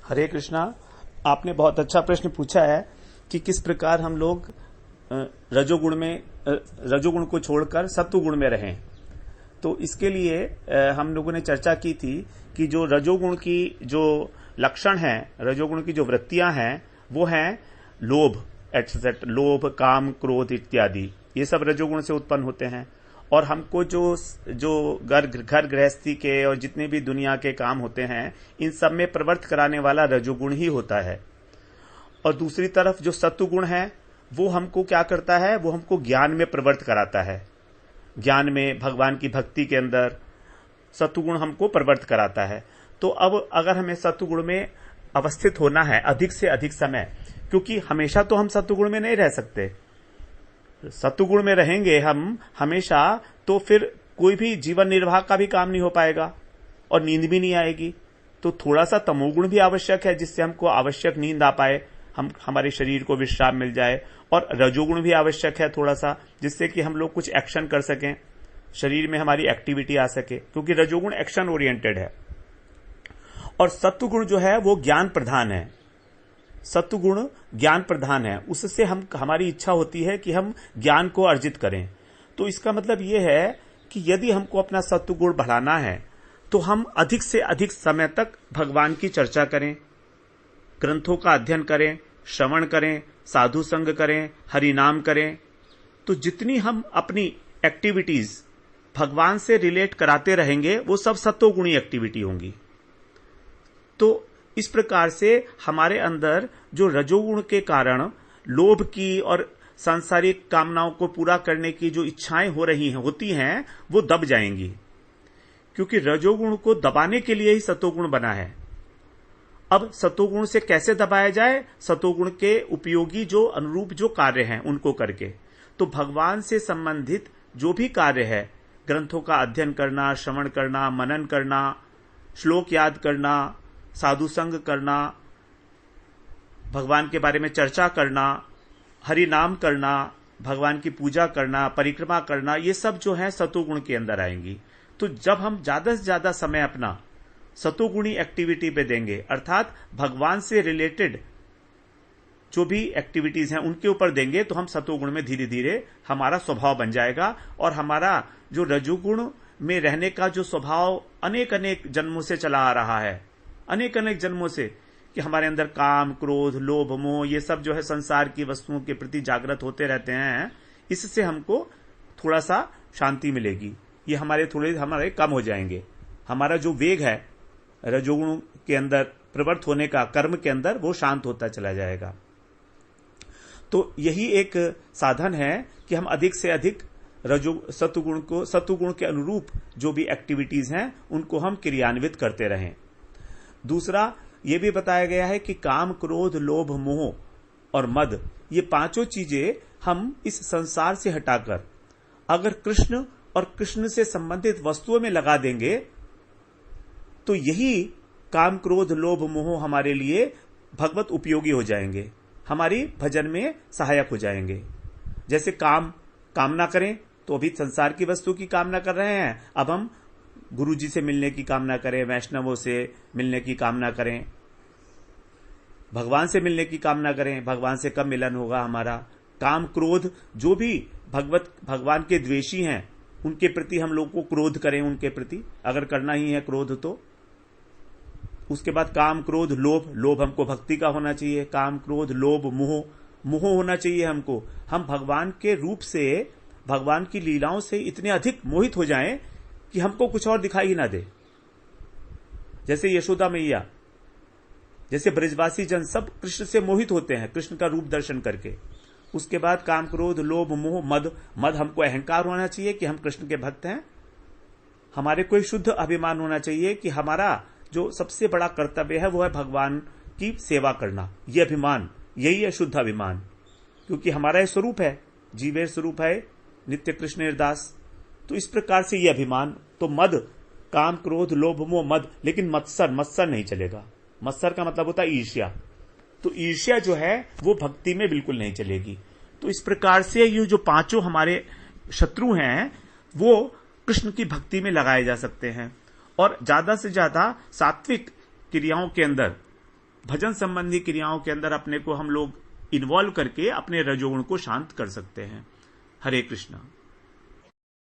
हरे कृष्णा। आपने बहुत अच्छा प्रश्न पूछा है कि किस प्रकार हम लोग रजोगुण को छोड़कर सत्वगुण में रहें। तो इसके लिए हम लोगों ने चर्चा की थी कि जो रजोगुण की जो लक्षण है, रजोगुण की जो वृत्तियां हैं, वो हैं लोभ एटसेट्रा, लोभ, काम, क्रोध इत्यादि। ये सब रजोगुण से उत्पन्न होते हैं। और हमको जो घर गृहस्थी के और जितने भी दुनिया के काम होते हैं, इन सब में प्रवृत्त कराने वाला रजोगुण ही होता है। और दूसरी तरफ जो सत्वगुण है, वो हमको क्या करता है, वो हमको ज्ञान में प्रवृत्त कराता है। ज्ञान में, भगवान की भक्ति के अंदर सत्वगुण हमको प्रवृत्त कराता है। तो अब अगर हमें सत्वगुण में अवस्थित होना है अधिक से अधिक समय, क्योंकि हमेशा तो हम सत्वगुण में नहीं रह सकते। सत्वगुण में रहेंगे हम हमेशा, तो फिर कोई भी जीवन निर्वाह का भी काम नहीं हो पाएगा और नींद भी नहीं आएगी। तो थोड़ा सा तमोगुण भी आवश्यक है, जिससे हमको आवश्यक नींद आ पाए, हमारे शरीर को विश्राम मिल जाए। और रजोगुण भी आवश्यक है थोड़ा सा, जिससे कि हम लोग कुछ एक्शन कर सकें, शरीर में हमारी एक्टिविटी आ सके, क्योंकि रजोगुण एक्शन ओरिएंटेड है। और सत्वगुण जो है वो ज्ञान प्रधान है। सत्वगुण ज्ञान प्रधान है, उससे हमारी इच्छा होती है कि हम ज्ञान को अर्जित करें। तो इसका मतलब यह है कि यदि हमको अपना सत्वगुण बढ़ाना है, तो हम अधिक से अधिक समय तक भगवान की चर्चा करें, ग्रंथों का अध्ययन करें, श्रवण करें, साधु संग करें, हरि नाम करें। तो जितनी हम अपनी एक्टिविटीज भगवान से रिलेट कराते रहेंगे, वो सब सत्वगुणी एक्टिविटी होंगी। तो इस प्रकार से हमारे अंदर जो रजोगुण के कारण लोभ की और सांसारिक कामनाओं को पूरा करने की जो इच्छाएं होती हैं, वो दब जाएंगी। क्योंकि रजोगुण को दबाने के लिए ही सत्वगुण बना है। अब सत्वगुण से कैसे दबाया जाए? सत्वगुण के उपयोगी जो अनुरूप जो कार्य हैं, उनको करके। तो भगवान से संबंधित जो भी कार्य है, ग्रंथों का अध्ययन करना, श्रवण करना, मनन करना, श्लोक याद करना, साधु संग करना, भगवान के बारे में चर्चा करना, हरि नाम करना, भगवान की पूजा करना, परिक्रमा करना, ये सब जो है सत्वगुण के अंदर आएंगी। तो जब हम ज्यादा से ज्यादा समय अपना सत्वगुणी एक्टिविटी पे देंगे, अर्थात भगवान से रिलेटेड जो भी एक्टिविटीज हैं उनके ऊपर देंगे, तो हम सत्वगुण में धीरे धीरे हमारा स्वभाव बन जाएगा। और हमारा जो रजोगुण में रहने का जो स्वभाव अनेक अनेक जन्मों से चला आ रहा है, अनेक अनेक जन्मों से, कि हमारे अंदर काम, क्रोध, लोभ, मोह, ये सब जो है संसार की वस्तुओं के प्रति जागृत होते रहते हैं, इससे हमको थोड़ा सा शांति मिलेगी। ये हमारे कम हो जाएंगे। हमारा जो वेग है रजोगुण के अंदर प्रवृत्त होने का, कर्म के अंदर, वो शांत होता चला जाएगा। तो यही एक साधन है कि हम अधिक से अधिक सत्वगुण के अनुरूप जो भी एक्टिविटीज हैं उनको हम क्रियान्वित करते रहें। दूसरा, यह भी बताया गया है कि काम, क्रोध, लोभ, मोह और मद, ये पांचों चीजें हम इस संसार से हटाकर अगर कृष्ण और कृष्ण से संबंधित वस्तुओं में लगा देंगे, तो यही काम, क्रोध, लोभ, मोह हमारे लिए भगवत उपयोगी हो जाएंगे, हमारी भजन में सहायक हो जाएंगे। जैसे कामना करें, तो अभी संसार की वस्तु की कामना कर रहे हैं, अब हम गुरु जी से मिलने की कामना करें, वैष्णवों से मिलने की कामना करें, भगवान से मिलने की कामना करें। भगवान से कब मिलन होगा हमारा? काम, क्रोध, जो भी भगवान के द्वेषी हैं उनके प्रति हम लोग को क्रोध करें, उनके प्रति अगर करना ही है क्रोध तो। उसके बाद काम, क्रोध, लोभ हमको भक्ति का होना चाहिए। काम, क्रोध, लोभ, मोह होना चाहिए हमको। हम भगवान के रूप से, भगवान की लीलाओं से इतने अधिक मोहित हो जाएं कि हमको कुछ और दिखाई ही ना दे। जैसे यशोदा मैया, जैसे ब्रजवासी जन सब कृष्ण से मोहित होते हैं, कृष्ण का रूप दर्शन करके। उसके बाद काम, क्रोध, लोभ, मोह, मद हमको अहंकार होना चाहिए कि हम कृष्ण के भक्त हैं। हमारे कोई शुद्ध अभिमान होना चाहिए कि हमारा जो सबसे बड़ा कर्तव्य है वो है भगवान की सेवा करना। ये अभिमान, यही है शुद्ध अभिमान, क्योंकि हमारा ये स्वरूप है, जीवेर स्वरूप है नित्य कृष्ण दास। तो इस प्रकार से ये अभिमान, तो मद, काम, क्रोध, लोभ, मोह, मद। लेकिन मत्सर नहीं चलेगा। मत्सर का मतलब होता है ईर्ष्या। तो ईर्ष्या जो है वो भक्ति में बिल्कुल नहीं चलेगी। तो इस प्रकार से ये जो पांचों हमारे शत्रु हैं वो कृष्ण की भक्ति में लगाए जा सकते हैं। और ज्यादा से ज्यादा सात्विक क्रियाओं के अंदर भजन संबंधी क्रियाओं के अंदर अपने को हम लोग इन्वॉल्व करके अपने रजोगुण को शांत कर सकते हैं। हरे कृष्णा।